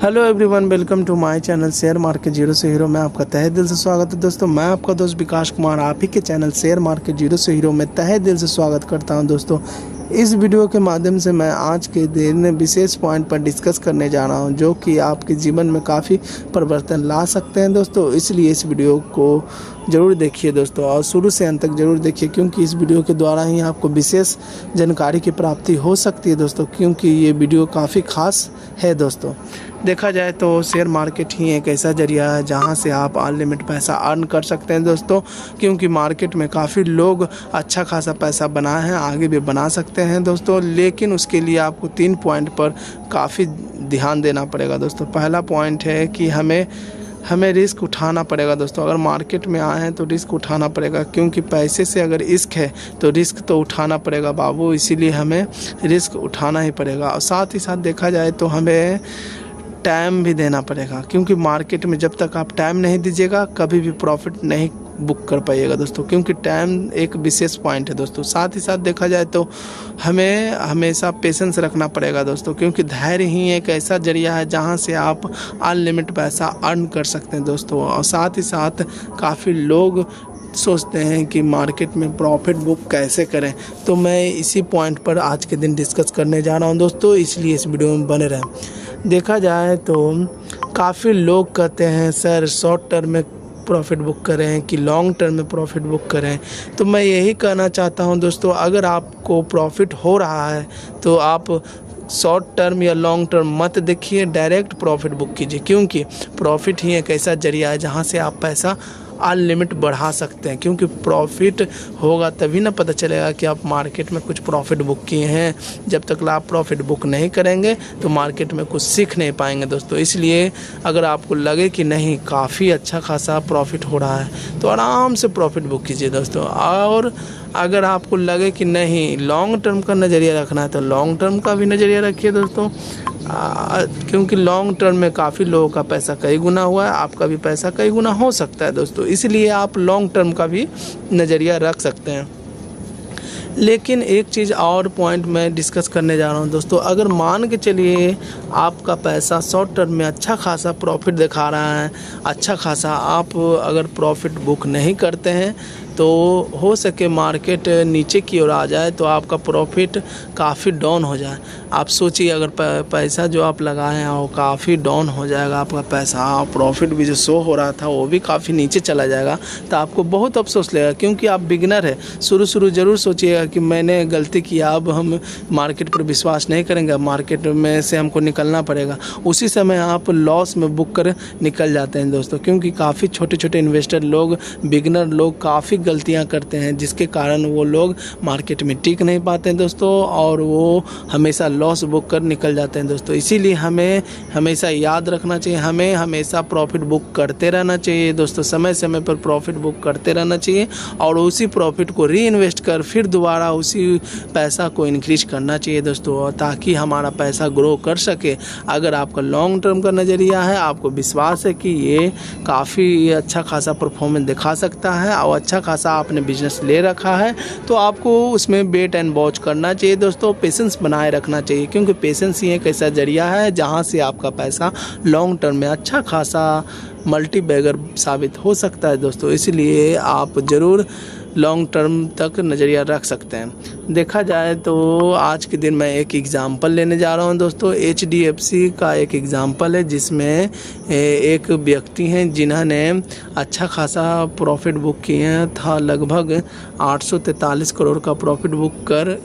Hello everyone, welcome to my channel share market zero से hero में आपका तहे दिल से स्वागत है। दोस्तों, मैं आपका दोस्त विकास कुमार आप ही के चैनल शेयर मार्केट जीरो से हीरो में तहे दिल से स्वागत करता हूं। दोस्तों, इस वीडियो के माध्यम से मैं आज के दिन में विशेष पॉइंट पर डिस्कस करने जा रहा हूं, जो कि आपके जीवन में काफ़ी परिवर्तन ला सकते हैं। दोस्तों, इसलिए इस वीडियो को ज़रूर देखिए दोस्तों, और शुरू से अंत तक ज़रूर देखिए, क्योंकि इस वीडियो के द्वारा ही आपको विशेष जानकारी की प्राप्ति हो सकती है दोस्तों, क्योंकि ये वीडियो काफ़ी खास है। दोस्तों, देखा जाए तो शेयर मार्केट ही एक ऐसा जरिया है जहां से आप अनलिमिट पैसा अर्न कर सकते हैं दोस्तों, क्योंकि मार्केट में काफ़ी लोग अच्छा खासा पैसा बनाए हैं, आगे भी बना सकते हैं दोस्तों। लेकिन उसके लिए आपको 3 पॉइंट पर काफ़ी ध्यान देना पड़ेगा दोस्तों। पहला पॉइंट है कि हमें रिस्क उठाना पड़ेगा दोस्तों। अगर मार्केट में आए हैं तो रिस्क उठाना पड़ेगा, क्योंकि पैसे से अगर इश्क है तो रिस्क तो उठाना पड़ेगा बाबू, इसीलिए हमें रिस्क उठाना ही पड़ेगा। और साथ ही साथ देखा जाए तो हमें टाइम भी देना पड़ेगा, क्योंकि मार्केट में जब तक आप टाइम नहीं दीजिएगा कभी भी प्रॉफिट नहीं बुक कर पाइएगा दोस्तों, क्योंकि टाइम एक विशेष पॉइंट है दोस्तों। साथ ही साथ देखा जाए तो हमें हमेशा पेशेंस रखना पड़ेगा दोस्तों, क्योंकि धैर्य ही एक ऐसा जरिया है जहां से आप अनलिमिट पैसा अर्न कर सकते हैं दोस्तों। और साथ ही साथ काफ़ी लोग सोचते हैं कि मार्केट में प्रॉफिट बुक कैसे करें, तो मैं इसी पॉइंट पर आज के दिन डिस्कस करने जा रहा हूं दोस्तों, इसलिए इस वीडियो में बने रहें। देखा जाए तो काफ़ी लोग कहते हैं सर शॉर्ट टर्म में प्रॉफिट बुक करें कि लॉन्ग टर्म में प्रॉफिट बुक करें, तो मैं यही कहना चाहता हूं दोस्तों, अगर आपको प्रॉफिट हो रहा है तो आप शॉर्ट टर्म या लॉन्ग टर्म मत देखिए, डायरेक्ट प्रॉफिट बुक कीजिए, क्योंकि प्रॉफिट ही एक ऐसा जरिया है जहां से आप पैसा अनलिमिट बढ़ा सकते हैं। क्योंकि प्रॉफिट होगा तभी ना पता चलेगा कि आप मार्केट में कुछ प्रॉफिट बुक किए हैं। जब तक आप प्रॉफिट बुक नहीं करेंगे तो मार्केट में कुछ सीख नहीं पाएंगे दोस्तों। इसलिए अगर आपको लगे कि नहीं काफ़ी अच्छा खासा प्रॉफिट हो रहा है तो आराम से प्रॉफिट बुक कीजिए दोस्तों। और अगर आपको लगे कि नहीं लॉन्ग टर्म का नज़रिया रखना है तो लॉन्ग टर्म का भी नज़रिया रखिए दोस्तों, क्योंकि लॉन्ग टर्म में काफ़ी लोगों का पैसा कई गुना हुआ है, आपका भी पैसा कई गुना हो सकता है दोस्तों। इसलिए आप लॉन्ग टर्म का भी नज़रिया रख सकते हैं। लेकिन एक चीज़ और पॉइंट मैं डिस्कस करने जा रहा हूं दोस्तों, अगर मान के चलिए आपका पैसा शॉर्ट टर्म में अच्छा खासा प्रॉफिट दिखा रहा है, अच्छा खासा आप अगर प्रॉफिट बुक नहीं करते हैं तो हो सके मार्केट नीचे की ओर आ जाए तो आपका प्रॉफिट काफ़ी डाउन हो जाए। आप सोचिए अगर पैसा जो आप लगाए हैं वो काफ़ी डाउन हो जाएगा, आपका पैसा प्रॉफिट भी जो शो हो रहा था वो भी काफ़ी नीचे चला जाएगा, तो आपको बहुत अफसोस लगेगा, क्योंकि आप बिगिनर है। शुरू ज़रूर सोचिएगा कि मैंने गलती किया, अब हम मार्केट पर विश्वास नहीं करेंगे, मार्केट में से हमको निकलना पड़ेगा। उसी समय आप लॉस में बुक कर निकल जाते हैं दोस्तों, क्योंकि काफ़ी छोटे इन्वेस्टर लोग, बिगिनर लोग काफ़ी गलतियां करते हैं, जिसके कारण वो लोग मार्केट में टिक नहीं पाते हैं दोस्तों, और वो हमेशा लॉस बुक कर निकल जाते हैं दोस्तों। इसीलिए हमें हमेशा याद रखना चाहिए, हमें हमेशा प्रॉफिट बुक करते रहना चाहिए दोस्तों, समय पर प्रॉफिट बुक करते रहना चाहिए, और उसी प्रॉफिट को री इन्वेस्ट कर फिर दोबारा उसी पैसा को इंक्रीज करना चाहिए दोस्तों, ताकि हमारा पैसा ग्रो कर सके। अगर आपका लॉन्ग टर्म का नज़रिया है, आपको विश्वास है कि ये काफ़ी अच्छा खासा परफॉर्मेंस दिखा सकता है और अच्छा खासा आपने बिजनेस ले रखा है, तो आपको उसमें वेट एंड वॉच करना चाहिए दोस्तों, पेशेंस बनाए रखना चाहिए, क्योंकि पेशेंस ही एक ऐसा जरिया है जहां से आपका पैसा लॉन्ग टर्म में अच्छा खासा मल्टी बैगर साबित हो सकता है दोस्तों। इसलिए आप ज़रूर लॉन्ग टर्म तक नज़रिया रख सकते हैं। देखा जाए तो आज के दिन मैं एक एग्ज़ाम्पल लेने जा रहा हूं दोस्तों, HDFC का एक एग्ज़ाम्पल है, जिसमें एक व्यक्ति हैं जिन्होंने अच्छा खासा प्रॉफिट बुक किए था, लगभग 843 करोड़ का प्रॉफिट बुक कर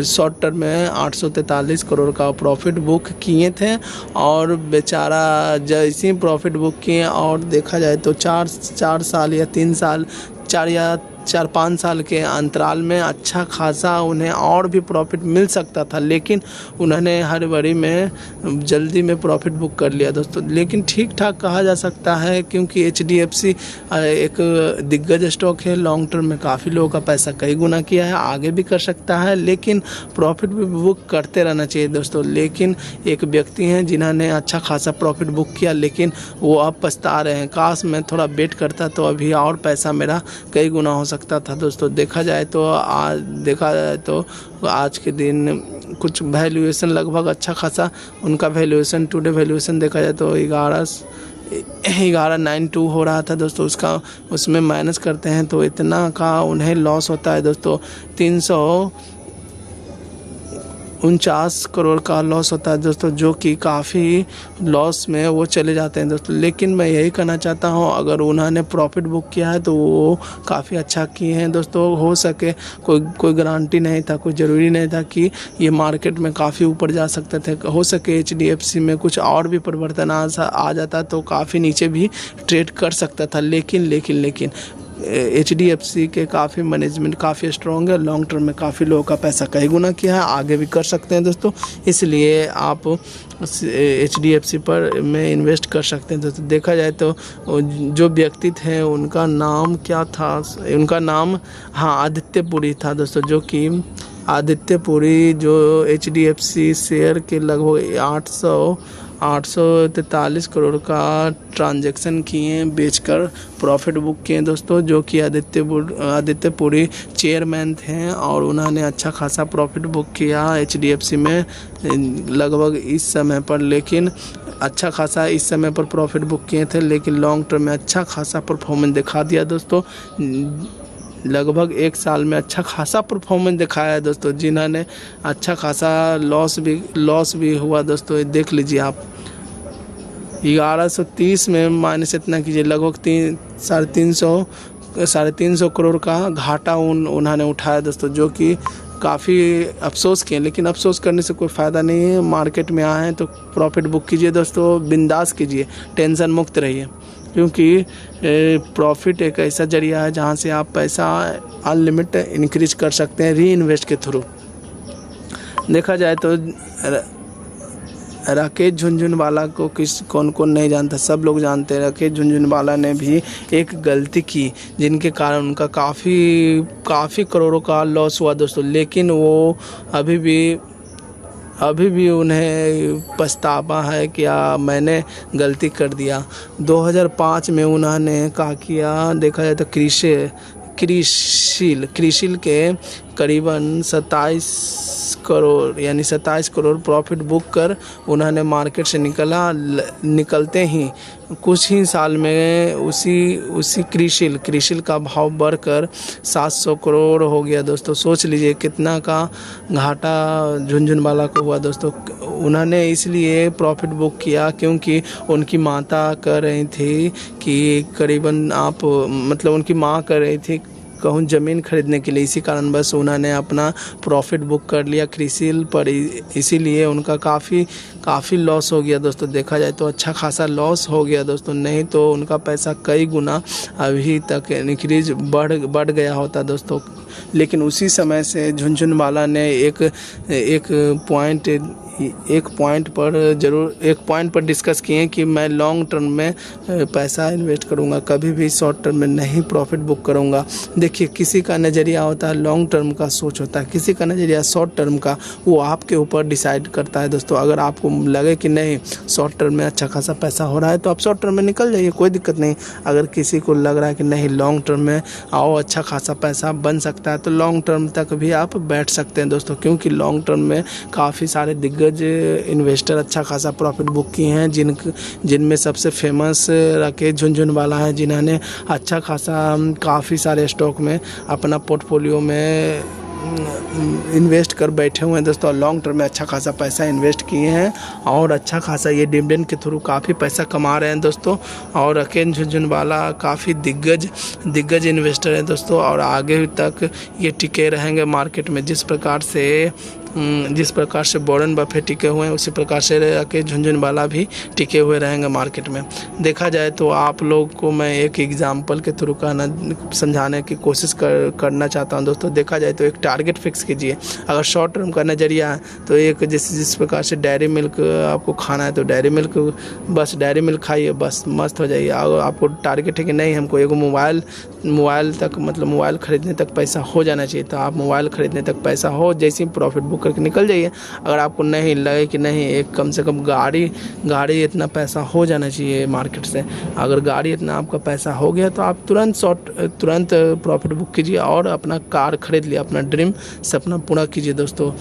शॉर्ट टर्म में 843 करोड़ का प्रॉफिट बुक किए थे। और बेचारा जैसे ही प्रॉफिट बुक किए, और देखा जाए तो 4 साल या 3 साल 4-5 साल के अंतराल में अच्छा खासा उन्हें और भी प्रॉफिट मिल सकता था, लेकिन उन्होंने हड़बड़ी में जल्दी में प्रॉफिट बुक कर लिया दोस्तों। लेकिन ठीक ठाक कहा जा सकता है, क्योंकि HDFC एक दिग्गज स्टॉक है, लॉन्ग टर्म में काफ़ी लोगों का पैसा कई गुना किया है, आगे भी कर सकता है, लेकिन प्रॉफिट भी बुक करते रहना चाहिए दोस्तों। लेकिन एक व्यक्ति हैं जिन्होंने अच्छा खासा प्रॉफिट बुक किया, लेकिन वो अब पछता रहे हैं, काश मैं थोड़ा वेट करता तो अभी और पैसा मेरा कई गुना हो सकता था दोस्तों। देखा जाए तो आज के दिन कुछ वैल्यूएशन लगभग अच्छा खासा उनका वैल्यूएशन, टुडे वैल्यूएशन देखा जाए तो 1192 हो रहा था दोस्तों। उसमें माइनस करते हैं तो इतना का उन्हें लॉस होता है दोस्तों, 349 करोड़ का लॉस होता है दोस्तों, जो कि काफ़ी लॉस में वो चले जाते हैं दोस्तों। लेकिन मैं यही कहना चाहता हूँ, अगर उन्होंने प्रॉफिट बुक किया है तो वो काफ़ी अच्छा किए हैं दोस्तों। हो सके कोई गारंटी नहीं था, कोई ज़रूरी नहीं था कि ये मार्केट में काफ़ी ऊपर जा सकते थे। हो सके HDFC में कुछ और भी परिवर्तन आ जाता तो काफ़ी नीचे भी ट्रेड कर सकता था। लेकिन HDFC के काफ़ी मैनेजमेंट काफ़ी स्ट्रॉन्ग है, लॉन्ग टर्म में काफ़ी लोगों का पैसा कई गुना किया है, आगे भी कर सकते हैं दोस्तों। इसलिए आप HDFC पर में इन्वेस्ट कर सकते हैं दोस्तों। देखा जाए तो जो व्यक्ति थे उनका नाम क्या था, उनका नाम आदित्य पुरी था दोस्तों, जो कि आदित्य पुरी जो HDFC शेयर के लगभग 843 करोड़ का ट्रांजैक्शन किए, बेचकर प्रॉफिट बुक किए दोस्तों। जो कि आदित्य पुरी चेयरमैन थे और उन्होंने अच्छा खासा प्रॉफिट बुक किया HDFC में लगभग इस समय पर। लेकिन अच्छा खासा इस समय पर प्रॉफिट बुक किए थे, लेकिन लॉन्ग टर्म में अच्छा खासा परफॉर्मेंस दिखा दिया दोस्तों। लगभग 1 साल में अच्छा खासा परफॉर्मेंस दिखाया है दोस्तों। जिन्होंने अच्छा खासा लॉस भी हुआ दोस्तों, देख लीजिए आप। 1130 में माइनस इतना कीजिए, लगभग 350 करोड़ का घाटा उन्होंने उठाया दोस्तों, जो कि काफ़ी अफसोस किए। लेकिन अफसोस करने से कोई फ़ायदा नहीं है। मार्केट में आए हैं तो प्रॉफिट बुक कीजिए दोस्तों, बिंदास कीजिए, टेंशन मुक्त रहिए, क्योंकि प्रॉफिट एक ऐसा जरिया है जहां से आप पैसा अनलिमिट इंक्रीज कर सकते हैं री इन्वेस्ट के थ्रू। देखा जाए तो राकेश झुनझुनवाला को कौन नहीं जानता, सब लोग जानते हैं। राकेश झुनझुनवाला ने भी एक गलती की जिनके कारण उनका काफ़ी करोड़ों का लॉस हुआ दोस्तों। लेकिन वो अभी भी उन्हें पछतावा है कि मैंने गलती कर दिया। 2005 में उन्होंने क्या किया, देखा जाए तो क्रिसिल के करीबन 27 करोड़ प्रॉफिट बुक कर उन्होंने मार्केट से निकलते ही कुछ ही साल में उसी क्रिसिल का भाव बढ़कर 700 करोड़ हो गया दोस्तों। सोच लीजिए कितना का घाटा झुनझुनवाला को हुआ दोस्तों। उन्होंने इसलिए प्रॉफिट बुक किया क्योंकि उनकी माता कह रही थी कि करीबन उनकी माँ कह रही थी कहूँ ज़मीन खरीदने के लिए, इसी कारण बस उन्होंने अपना प्रॉफिट बुक कर लिया क्रिसिल पर। इसीलिए उनका काफ़ी लॉस हो गया दोस्तों। देखा जाए तो अच्छा खासा लॉस हो गया दोस्तों, नहीं तो उनका पैसा कई गुना अभी तक इंक्रीज बढ़ गया होता दोस्तों। लेकिन उसी समय से झुनझुनवाला ने एक पॉइंट पर डिस्कस किए कि मैं लॉन्ग टर्म में पैसा इन्वेस्ट करूंगा, कभी भी शॉर्ट टर्म में नहीं प्रॉफिट बुक करूंगा। देखिए, किसी का नज़रिया होता है लॉन्ग टर्म का सोच होता है, किसी का नज़रिया शॉर्ट टर्म का, वो आपके ऊपर डिसाइड करता है दोस्तों। अगर आपको लगे कि नहीं शॉर्ट टर्म में अच्छा खासा पैसा हो रहा है तो आप शॉर्ट टर्म में निकल जाइए, कोई दिक्कत नहीं। अगर किसी को लग रहा है कि नहीं लॉन्ग टर्म में आओ अच्छा खासा पैसा बन सकता है तो लॉन्ग टर्म तक भी आप बैठ सकते हैं दोस्तों, क्योंकि लॉन्ग टर्म में काफ़ी सारे दिग्गज इन्वेस्टर अच्छा खासा प्रॉफिट बुक किए हैं, जिनमें सबसे फेमस राकेश झुनझुनवाला है, जिन्होंने अच्छा खासा काफ़ी सारे स्टॉक में अपना पोर्टफोलियो में इन्वेस्ट कर बैठे हुए हैं दोस्तों। लॉन्ग टर्म में अच्छा खासा पैसा इन्वेस्ट किए हैं और अच्छा खासा ये डिविडेंड के थ्रू काफ़ी पैसा कमा रहे हैं दोस्तों। और राकेश झुनझुनवाला काफ़ी दिग्गज इन्वेस्टर हैं दोस्तों, और आगे तक ये टिके रहेंगे मार्केट में। जिस प्रकार से वॉरेन बफेट टिके हुए हैं, उसी प्रकार से राकेश झुनझुनवाला भी टिके हुए रहेंगे मार्केट में। देखा जाए तो आप लोग को मैं एक एग्जाम्पल के थ्रू समझाने की कोशिश करना चाहता हूं दोस्तों। देखा जाए तो एक टारगेट फिक्स कीजिए। अगर शॉर्ट टर्म का नज़रिया है तो एक जिस प्रकार से डेयरी मिल्क आपको खाना है तो डेयरी मिल्क खाइए, बस मस्त हो जाइए। अगर आपको टारगेट है कि नहीं हमको एक मोबाइल खरीदने तक पैसा हो जाना चाहिए, तो आप मोबाइल खरीदने तक पैसा हो, जैसे ही प्रॉफिट बुक करके निकल जाइए। अगर आपको नहीं लगे कि नहीं एक कम से कम गाड़ी इतना पैसा हो जाना चाहिए मार्केट से, अगर गाड़ी इतना आपका पैसा हो गया तो आप तुरंत प्रॉफिट बुक कीजिए और अपना कार खरीद लिया, अपना ड्रीम सपना पूरा कीजिए दोस्तों।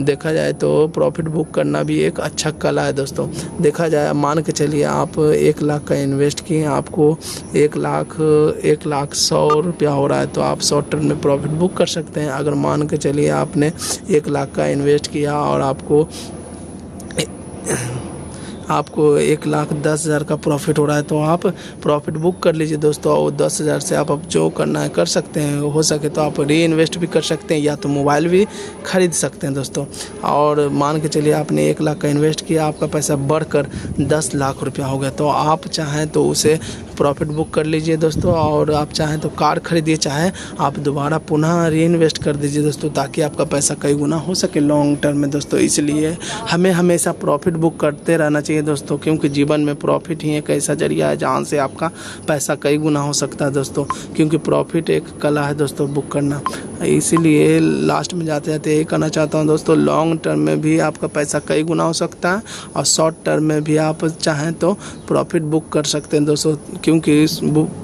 देखा जाए तो प्रॉफिट बुक करना भी एक अच्छा कला है दोस्तों। देखा जाए, मान के चलिए आप 1 लाख का इन्वेस्ट किए, आपको 1 लाख 100 रुपया हो रहा है तो आप शॉर्ट टर्म में प्रॉफिट बुक कर सकते हैं। अगर मान के चलिए आपने 1 लाख का इन्वेस्ट किया और आपको 1,10,000 का प्रॉफिट हो रहा है तो आप प्रॉफिट बुक कर लीजिए दोस्तों। और 10,000 से आप जो करना है कर सकते हैं, हो सके तो आप री इन्वेस्ट भी कर सकते हैं या तो मोबाइल भी खरीद सकते हैं दोस्तों। और मान के चलिए आपने 1 लाख का इन्वेस्ट किया, आपका पैसा बढ़कर 10 लाख रुपया हो गया तो आप चाहें तो उसे प्रॉफिट बुक कर लीजिए दोस्तों। और आप चाहें तो कार खरीदिए, चाहे आप दोबारा पुनः री इन्वेस्ट कर दीजिए दोस्तों, ताकि आपका पैसा कई गुना हो सके लॉन्ग टर्म में दोस्तों। इसलिए हमें हमेशा प्रॉफिट बुक करते रहना चाहिए दोस्तों, क्योंकि जीवन में प्रॉफिट ही एक ऐसा जरिया है जहाँ से आपका पैसा कई गुना हो सकता है दोस्तों। क्योंकि प्रॉफिट एक कला है दोस्तों बुक करना। इसीलिए लास्ट में जाते जाते यही कहना चाहता हूँ दोस्तों, लॉन्ग टर्म में भी आपका पैसा कई गुना हो सकता है और शॉर्ट टर्म में भी आप चाहें तो प्रॉफिट बुक कर सकते हैं दोस्तों। क्योंकि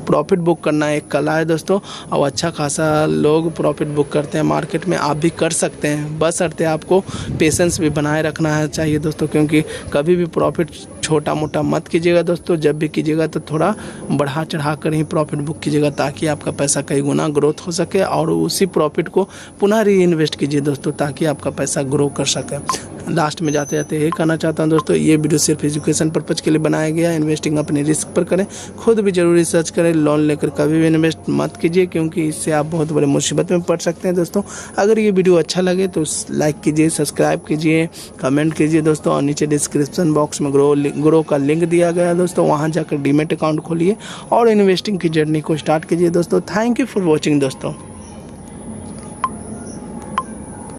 प्रॉफिट बुक करना एक कला है दोस्तों और अच्छा खासा लोग प्रॉफिट बुक करते हैं मार्केट में, आप भी कर सकते हैं। बस अर्थ आपको पेशेंस भी बनाए रखना है चाहिए दोस्तों, क्योंकि कभी भी प्रॉफिट छोटा मोटा मत कीजिएगा दोस्तों। जब भी कीजिएगा तो थोड़ा बढ़ा चढ़ा कर ही प्रॉफिट बुक कीजिएगा, ताकि आपका पैसा कई गुना ग्रोथ हो सके और उसी प्रॉफिट को पुनः री इन्वेस्ट कीजिए दोस्तों, ताकि आपका पैसा ग्रो कर सके। लास्ट में जाते जाते यही कहना चाहता हूं दोस्तों, ये वीडियो सिर्फ एजुकेशन पर्पज़ के लिए बनाया गया है। इन्वेस्टिंग अपने रिस्क पर करें, खुद भी जरूर रिसर्च करें। लोन लेकर कभी भी इन्वेस्ट मत कीजिए, क्योंकि इससे आप बहुत बड़े मुसीबत में पड़ सकते हैं दोस्तों। अगर ये वीडियो अच्छा लगे तो लाइक कीजिए, सब्सक्राइब कीजिए, कमेंट कीजिए दोस्तों। और नीचे डिस्क्रिप्शन बॉक्स में ग्रो का लिंक दिया गया है दोस्तों, वहाँ जाकर डीमैट अकाउंट खोलिए और इन्वेस्टिंग की जर्नी को स्टार्ट कीजिए दोस्तों। थैंक यू फॉर वॉचिंग दोस्तों।